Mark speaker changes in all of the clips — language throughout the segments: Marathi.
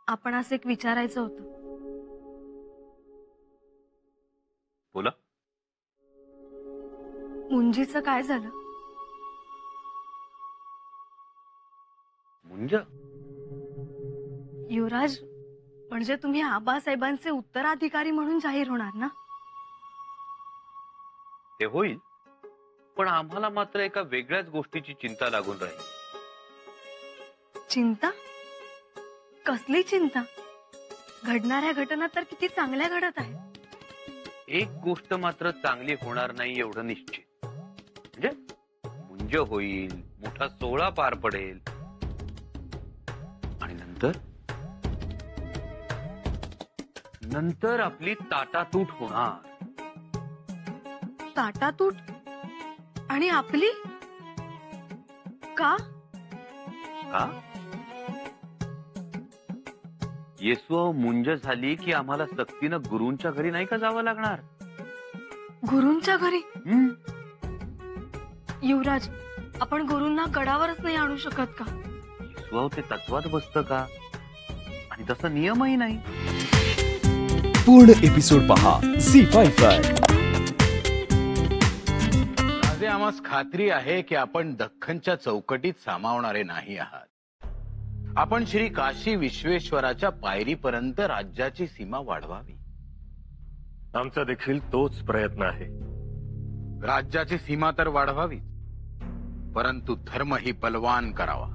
Speaker 1: आपणास एक विचारायचं होतं.
Speaker 2: बोला.
Speaker 1: मुंजीचं काय झालं?
Speaker 2: मुंज?
Speaker 1: युवराज, म्हणजे तुम्ही आबासाहेबांचे उत्तराधिकारी म्हणून जाहीर होणार ना?
Speaker 2: ते होईल, पण आम्हाला मात्र एका वेगळ्याच गोष्टीची चिंता लागून राहील.
Speaker 1: चिंता? कसली चिंता? घडणाऱ्या घटना तर किती चांगल्या घडत आहेत.
Speaker 2: एक गोष्ट मात्र चांगली होणार नाही एवढं निश्चित. म्हणजे मुंज होईल, मोठा सोहळा पार पडेल, आणि नंतर आपली ताटातूट होणार.
Speaker 1: ताटातूट? आणि आपली? का?
Speaker 2: का? येसू मुंज झाली की आम्हाला सक्तीनं गुरूंच्या घरी नाही का जावं लागणार?
Speaker 1: गुरूंच्या घरी? युवराज, आपण गुरूंना गडावरच नाही आणू शकत का?
Speaker 2: येसू ते तत्वात बसतं का? आणि तसा नियमही नाही.
Speaker 3: पूर्ण एपिसोड पहा झी5 वर.
Speaker 4: माझे आम्हास खात्री आहे की आपण दख्खनच्या चौकटीत सामावणारे नाही आहात. आपण श्री काशी विश्वेश्वराच्या पायरीपर्यंत राज्याची सीमा वाढवावी.
Speaker 5: आमचा देखील तोच प्रयत्न आहे.
Speaker 4: राज्याची सीमा तर वाढवावी, परंतु धर्म ही बलवान करावा.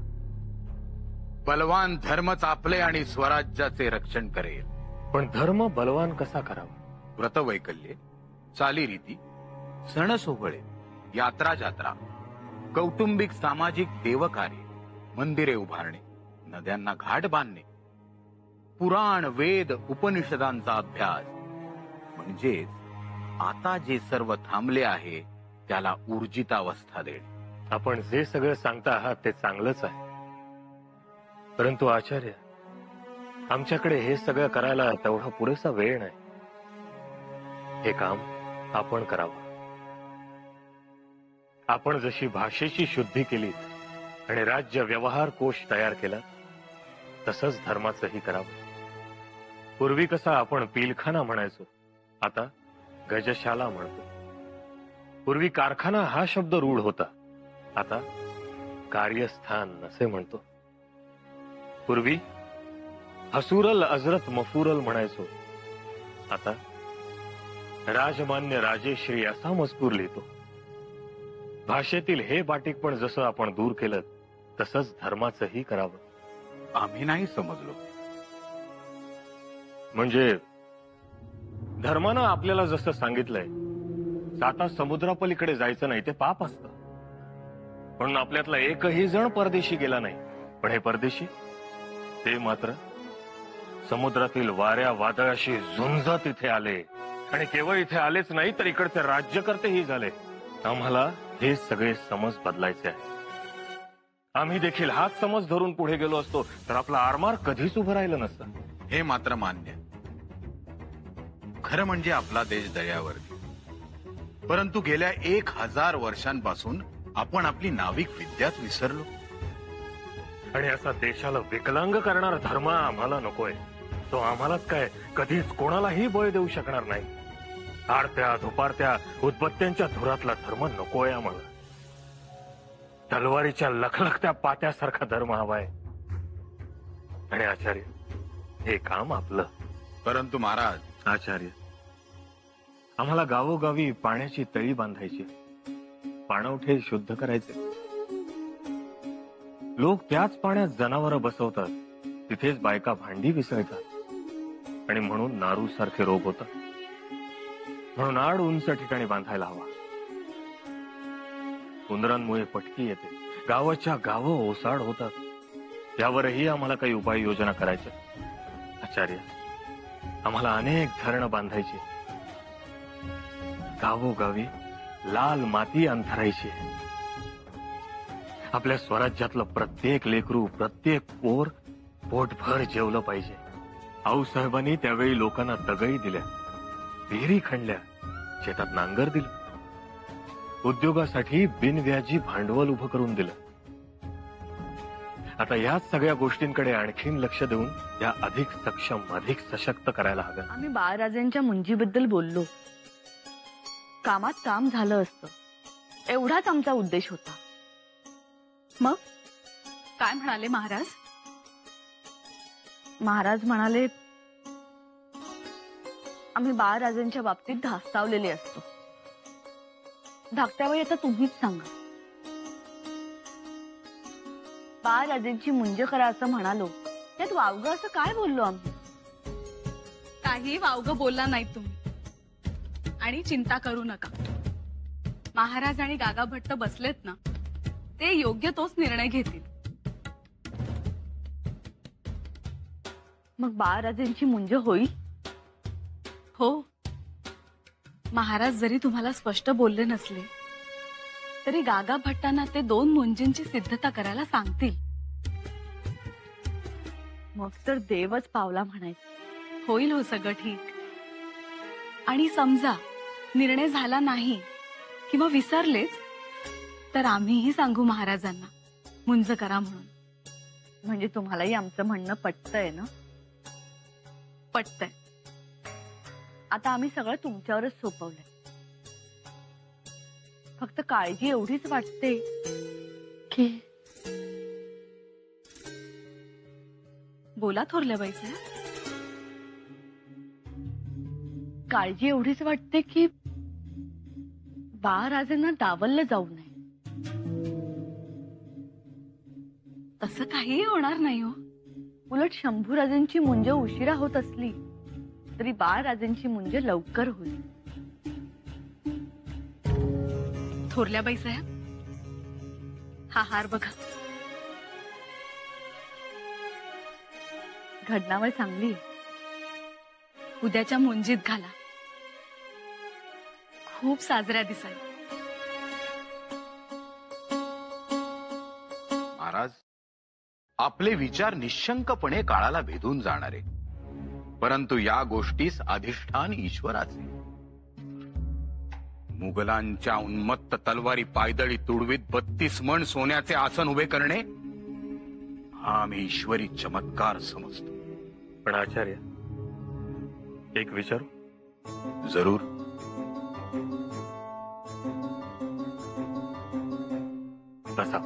Speaker 4: बलवान धर्मच आपले आणि स्वराज्याचे रक्षण करेल.
Speaker 5: पण धर्म बलवान कसा करावा?
Speaker 4: व्रतवैकल्ये, चालीरीती, सण सोहळे, यात्रा जात्रा, कौटुंबिक सामाजिक देवकार्य, मंदिरे उभारणे, नद्यांना घाट बांधणे, पुराण वेद उपनिषदांचा अभ्यास, म्हणजेच आता जे सर्व थांबले आहे त्याला ऊर्जितावस्था देणे.
Speaker 5: आपण जे सगळं सांगता आहात ते चांगलंच आहे, परंतु आचार्य, आमच्याकडे हे सगळं करायला तेवढा पुरेसा वेळ नाही. हे काम आपण करावं. आपण जशी भाषेची शुद्धी केली आणि राज्य व्यवहार कोश तयार केला, तसंच धर्माचंही करावं. पूर्वी कसा आपण पीलखाना म्हणायचो, आता गजशाला म्हणतो. पूर्वी कारखाना हा शब्द रूढ होता, आता कार्यस्थान असे म्हणतो. पूर्वी हसूरल अजरत मफूरल म्हणायचो, आता राजमान्य राजेश्री असा मजकूर लिहितो. भाषेतील हे बाटिकपण जसं आपण दूर केलं, तसंच धर्माचंही करावं.
Speaker 4: आम्ही नाही समजलो.
Speaker 5: म्हणजे धर्मानं आपल्याला जसं सांगितलंय, साता समुद्रापलीकडे जायचं नाही, ते पाप असतं. म्हणून आपल्यातला एकही जण परदेशी गेला नाही. पण हे परदेशी, ते मात्र समुद्रातील वाऱ्या वादळाशी झुंजत इथे आले, आणि केवळ इथे आलेच नाही तर इकडचे राज्यकर्तेही झाले. आम्हाला हे सगळे समज बदलायचे आहे. आम्ही देखील हाच समज धरून पुढे गेलो असतो तर आपला आरमार कधीच उभं राहिलं नसतं.
Speaker 4: हे मात्र मान्य. खरं म्हणजे आपला देश दर्यावरती, परंतु गेल्या 1000 वर्षांपासून आपण आपली नाविक विद्याच विसरलो.
Speaker 5: आणि असा देशाला विकलांग करणारा धर्म आम्हाला नकोय. तो आम्हालाच काय कधीच कोणालाही बळ देऊ शकणार नाही. आरत्या धुपारत्या उदबत्त्यांच्या धुरातला धर्म नकोय आम्हाला. तलवारीच्या लखलखत्या पात्यासारखा धर्म हवाय. आणि आचार्य, हे काम आपलं.
Speaker 4: परंतु महाराज.
Speaker 5: आचार्य, आम्हाला गावोगावी पाण्याची तळी बांधायची, पाणवठे शुद्ध करायचे. लोक त्याच पाण्यात जनावरं बसवतात, तिथेच बायका भांडी विसळतात, आणि म्हणून नारू सारखे रोग होतात. म्हणून आड उंच ठिकाणी बांधायला हवा. उंदरांमुळे पटकी येते, गावाच्या गावं ओसाड होतात. यावरही आम्हाला काही उपाययोजना करायच्या. आचार्य, आम्हाला अनेक धरणं बांधायची, गावोगावी लाल माती अंथरायची. आपल्या स्वराज्यातलं प्रत्येक लेकरू, प्रत्येक पोर पोटभर जेवलं पाहिजे. आऊसाहेबांनी त्यावेळी लोकांना दगई दिल्या, विहिरी खणल्या, शेतात नांगर दिलं, उद्योगासाठी बिनव्याजी भांडवल उभं करून दिलं. आता याच सगळ्या गोष्टींकडे आणखीन लक्ष देऊन त्या अधिक सक्षम, अधिक सशक्त करायला हव्या.
Speaker 1: आम्ही बाळराजांच्या मुंजीबद्दल बोललो. कामात काम झालं असतं एवढाच आमचा उद्देश होता.
Speaker 6: मग काय म्हणाले महाराज?
Speaker 1: महाराज म्हणाले, आम्ही बाळराजांच्या बाबतीत धास्तावलेले असतो. धाकट्या वेळी आता तुम्हीच सांगा. बाळराजांची मुंज करा असं म्हणालो, त्यात वावगं असं काय बोललो आम्ही?
Speaker 6: काही वावगं बोलला नाही तुम्ही. आणि चिंता करू नका, महाराज आणि गागा भट्ट बसलेत ना, ते योग्य तोच निर्णय घेतील.
Speaker 1: मग बाळराजांची मुंज होईल?
Speaker 6: हो, महाराज जरी तुम्हाला स्पष्ट बोलले नसले तरी गागा भट्टांना ते 2 मुंजींची सिद्धता करायला सांगतील.
Speaker 1: मग तर देवच पावला म्हणायचं.
Speaker 6: होईल हो सगळं ठीक. आणि समजा निर्णय झाला नाही किंवा विसरलेच तर आम्हीही सांगू महाराजांना मुंज करा म्हणून.
Speaker 1: म्हणजे तुम्हालाही आमचं म्हणणं पटतंय ना?
Speaker 6: पटतंय.
Speaker 1: आता आम्ही सगळं तुमच्यावरच सोपवलंय. फक्त काळजी एवढीच वाटते की
Speaker 6: बोला थोरल्या बाईचे.
Speaker 1: काळजी एवढीच वाटते की बाळराजांना डावललं जाऊ नये.
Speaker 6: तसं काहीही होणार नाही हो.
Speaker 1: उलट शंभूराजांची मुंज उशिरा होत असली तरी बाळराजांची मुंज लवकर होईल.
Speaker 6: थोरल्याबाई साहेब, हा हार बघा.
Speaker 1: घडणावळ चांगली आहे.
Speaker 6: उद्याच्या मुंजीत घाला. खूप साजऱ्या दिसाल.
Speaker 4: महाराज, आपले विचार निशंकपणे काळाला भेदून जाणारे, परंतु या गोष्टीस अधिष्ठान ईश्वराचे. मुघलांच्या उन्मत्त तलवारी पायदळी तुडवीत 32 मण सोन्याचे आसन उभे करणे हा आम्ही ईश्वरी चमत्कार समजतो.
Speaker 5: पण आचार्य, एक विचारू?
Speaker 4: जरूर.
Speaker 5: बसा.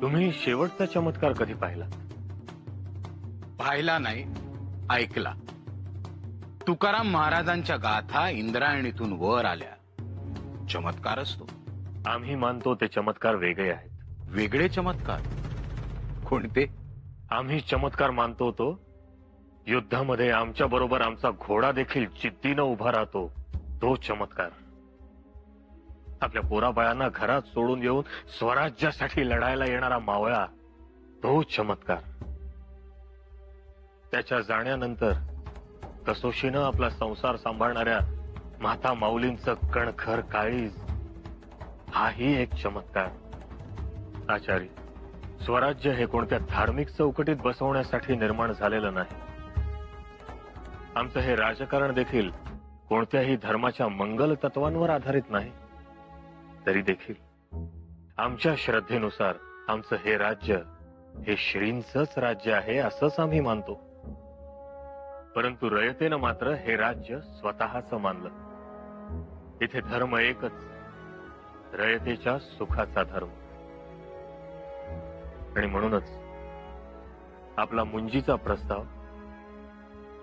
Speaker 5: तुम्ही शेवटचा चमत्कार कधी पाहिला?
Speaker 4: पाहिला नाही, ऐकला. तुकाराम महाराजांच्या गाथा इंद्रायणीतून वर आल्या. चमत्कार असतो.
Speaker 5: आम्ही मानतो ते चमत्कार वेगळे आहेत.
Speaker 4: वेगळे चमत्कार कोणते?
Speaker 5: आम्ही चमत्कार मानतो तो युद्धामध्ये आमच्या बरोबर आमचा घोडा देखील जिद्दीनं उभा राहतो, तो चमत्कार. आपल्या पोराबाळांना घरात सोडून येऊन स्वराज्यासाठी लढायला येणारा मावळा, तो चमत्कार. त्याच्या जाण्यानंतर कसोशीनं आपला संसार सांभाळणाऱ्या माता माऊलींचं कणखर काळीज, हाही एक चमत्कार. आचार्य, स्वराज्य हे कोणत्या धार्मिक चौकटीत बसवण्यासाठी निर्माण झालेलं नाही. आमचं हे राजकारण देखील कोणत्याही धर्माच्या मंगल तत्वांवर आधारित नाही. तरी देखील आमच्या श्रद्धेनुसार आमचं हे राज्य हे श्रींचंच राज्य आहे असंच आम्ही मानतो. परंतु रयतेनं मात्र हे राज्य स्वतःच मानलं. इथे धर्म एकच, रयतेच्या सुखाचा धर्म. आणि म्हणूनच आपला मुंजीचा प्रस्ताव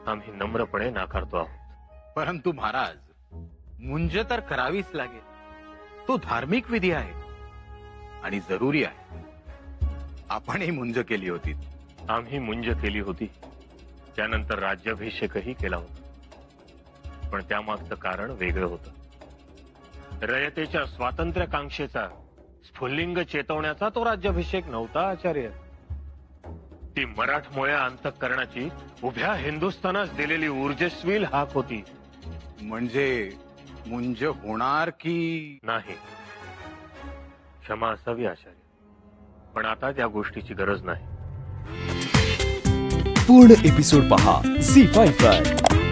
Speaker 5: आम्ही नम्रपणे नाकारतो आहोत.
Speaker 4: परंतु महाराज, मुंज तर करावीच लागेल. तो धार्मिक विधी आहे आणि जरुरी आहे. आपणही मुंज केली होती.
Speaker 5: आम्ही मुंज केली होती, त्यानंतर राज्याभिषेकही केला होता. पण त्यामागचं कारण वेगळं होतं. रयतेच्या स्वातंत्र्यकांक्षेचा, स्फुल्लिंग चेतवण्याचा तो राज्याभिषेक नव्हता आचार्य. ती मराठमोळ्या अंतःकरणाची उभ्या हिंदुस्थानास दिलेली ऊर्जस्वी हाक होती.
Speaker 4: म्हणजे मुंज होणार की
Speaker 5: नाही, क्षमा असावी आचार्य, पण आता त्या गोष्टीची गरज नाही.
Speaker 3: पूर्ण एपिसोड पहा झी5 वर.